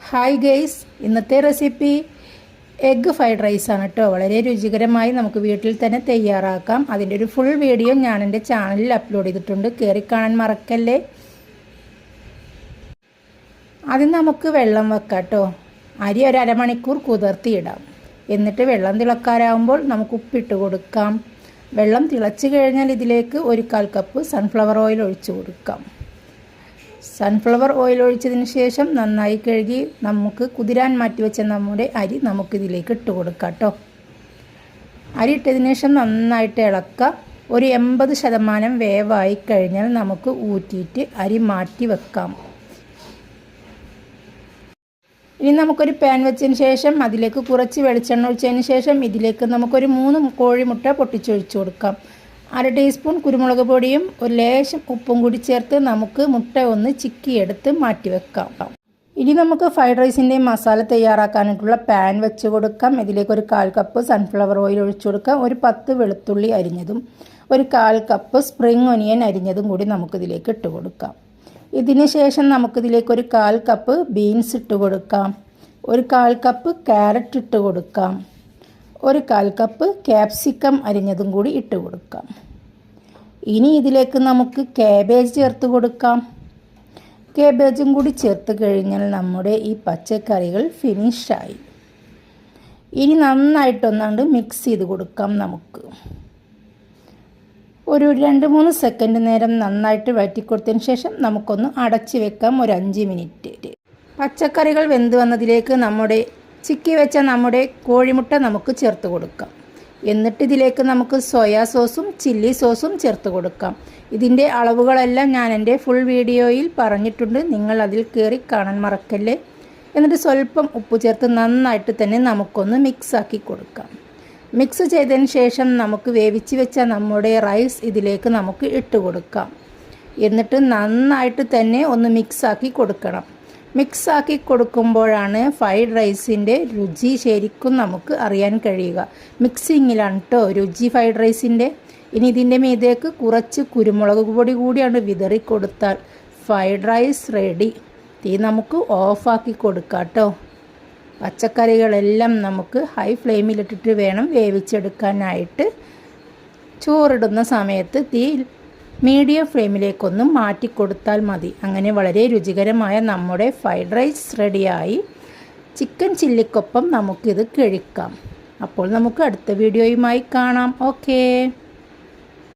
Hi guys, ഇന്നത്തെ recipe egg fried റൈസാണ് കേട്ടോ. വളരെ രുചികരമായി നമുക്ക് വീട്ടിൽ തന്നെ തയ്യാറാക്കാം. അതിൻ്റെ ഒരു ഫുൾ വീഡിയോ ഞാൻ എൻ്റെ ചാനലിൽ അപ്ലോഡ് ചെയ്തിട്ടുണ്ട്, കയറി കാണാൻ മറക്കല്ലേ. ആദ്യം നമുക്ക് വെള്ളം വെക്കാം കേട്ടോ. അരി ഒരു അരമണിക്കൂർ കുതിർത്തിയിടാം. എന്നിട്ട് വെള്ളം തിളക്കാറാകുമ്പോൾ നമുക്ക് ഉപ്പിട്ട് കൊടുക്കാം. വെള്ളം തിളച്ച് കഴിഞ്ഞാൽ ഇതിലേക്ക് 1/4 കപ്പ് സൺഫ്ലവർ ഓയിൽ ഒഴിച്ചു കൊടുക്കാം. സൺഫ്ലവർ ഓയിൽ ഒഴിച്ചതിന് ശേഷം നന്നായി കഴുകി നമുക്ക് കുതിരാൻ മാറ്റി വെച്ച നമ്മുടെ അരി നമുക്കിതിലേക്ക് ഇട്ട് കൊടുക്കാം കേട്ടോ. അരി ഇട്ടതിന് ശേഷം നന്നായിട്ട് ഇളക്കുക. ഒരു 80% വേവായി കഴിഞ്ഞാൽ നമുക്ക് ഊറ്റിയിട്ട് അരി മാറ്റി വെക്കാം. ഇനി നമുക്കൊരു പാൻ വെച്ചതിന് ശേഷം അതിലേക്ക് കുറച്ച് വെളിച്ചെണ്ണ ഒഴിച്ചതിന് ശേഷം ഇതിലേക്ക് നമുക്കൊരു 3 കോഴിമുട്ട പൊട്ടിച്ചൊഴിച്ച് കൊടുക്കാം. 1/2 ടീസ്പൂൺ കുരുമുളക് പൊടിയും ഒരു ലേശം ഉപ്പും കൂടി ചേർത്ത് നമുക്ക് മുട്ട ഒന്ന് ചിക്കിയെടുത്ത് മാറ്റി വെക്കാം. ഇനി നമുക്ക് ഫ്രൈഡ് റൈസിൻ്റെ മസാല തയ്യാറാക്കാനായിട്ടുള്ള പാൻ വെച്ച് കൊടുക്കാം. ഇതിലേക്ക് ഒരു 1/4 കപ്പ് സൺഫ്ലവർ ഓയിൽ ഒഴിച്ചു കൊടുക്കാം. ഒരു 10 വെളുത്തുള്ളി അരിഞ്ഞതും ഒരു 1/4 കപ്പ് സ്പ്രിംഗ് ഒനിയൻ അരിഞ്ഞതും കൂടി നമുക്കിതിലേക്ക് ഇട്ട് കൊടുക്കാം. ഇതിന് ശേഷം നമുക്കിതിലേക്ക് ഒരു 1/4 കപ്പ് ബീൻസ് ഇട്ട് കൊടുക്കാം. ഒരു 1/4 കപ്പ് ക്യാരറ്റ് ഇട്ട് കൊടുക്കാം. ഒരു 1/4 കപ്പ് ക്യാപ്സിക്കം അരിഞ്ഞതും കൂടി ഇട്ട് കൊടുക്കാം. ഇനി ഇതിലേക്ക് നമുക്ക് കാബേജ് ചേർത്ത് കൊടുക്കാം. കാബേജും കൂടി ചേർത്ത് കഴിഞ്ഞാൽ നമ്മുടെ ഈ പച്ചക്കറികൾ ഫിനിഷായി. ഇനി നന്നായിട്ടൊന്നാണ്ട് മിക്സ് ചെയ്ത് കൊടുക്കാം. നമുക്ക് ഒരു 2-3 സെക്കൻഡ് നേരം നന്നായിട്ട് വഴറ്റിക്കൊടുത്തതിന് ശേഷം നമുക്കൊന്ന് അടച്ച് വെക്കാം ഒരു 5 മിനിറ്റ്. പച്ചക്കറികൾ വെന്ത് വന്നതിലേക്ക് നമ്മുടെ ചിക്കി വെച്ച നമ്മുടെ കോഴിമുട്ട നമുക്ക് ചേർത്ത് കൊടുക്കാം. എന്നിട്ട് ഇതിലേക്ക് നമുക്ക് സോയാ സോസും ചില്ലി സോസും ചേർത്ത് കൊടുക്കാം. ഇതിൻ്റെ അളവുകളെല്ലാം ഞാൻ എൻ്റെ ഫുൾ വീഡിയോയിൽ പറഞ്ഞിട്ടുണ്ട്, നിങ്ങൾ അതിൽ കയറി കാണാൻ മറക്കല്ലേ. എന്നിട്ട് സ്വല്പം ഉപ്പ് ചേർത്ത് നന്നായിട്ട് തന്നെ നമുക്കൊന്ന് മിക്സാക്കി കൊടുക്കാം. മിക്സ് ചെയ്തതിന് ശേഷം നമുക്ക് വേവിച്ച് വെച്ച നമ്മുടെ റൈസ് ഇതിലേക്ക് നമുക്ക് ഇട്ട് കൊടുക്കാം. എന്നിട്ട് നന്നായിട്ട് തന്നെ ഒന്ന് മിക്സാക്കി കൊടുക്കണം. മിക്സാക്കി കൊടുക്കുമ്പോഴാണ് ഫ്രൈഡ് റൈസിൻ്റെ രുചി ശരിക്കും നമുക്ക് അറിയാൻ കഴിയുക. മിക്സിങ്ങിലാണ് കേട്ടോ രുചി ഫ്രൈഡ് റൈസിൻ്റെ. ഇനി ഇതിൻ്റെ മീതേക്ക് കുറച്ച് കുരുമുളക് പൊടി കൂടിയാണ് വിതറി കൊടുത്താൽ ഫ്രൈഡ് റൈസ് റെഡി. തീ നമുക്ക് ഓഫാക്കി കൊടുക്കാം കേട്ടോ. പച്ചക്കറികളെല്ലാം നമുക്ക് ഹൈ ഫ്ലെയിമിലിട്ടിട്ട് വേണം വേവിച്ചെടുക്കാനായിട്ട്. ചോറിടുന്ന സമയത്ത് തീ മീഡിയം ഫ്ലെയിമിലേക്കൊന്ന് മാറ്റി കൊടുത്താൽ മതി. അങ്ങനെ വളരെ രുചികരമായ നമ്മുടെ ഫ്രൈഡ് റൈസ് റെഡിയായി. ചിക്കൻ ചില്ലിക്കൊപ്പം നമുക്കിത് കഴിക്കാം. അപ്പോൾ നമുക്ക് അടുത്ത വീഡിയോയുമായി കാണാം. ഓക്കേ.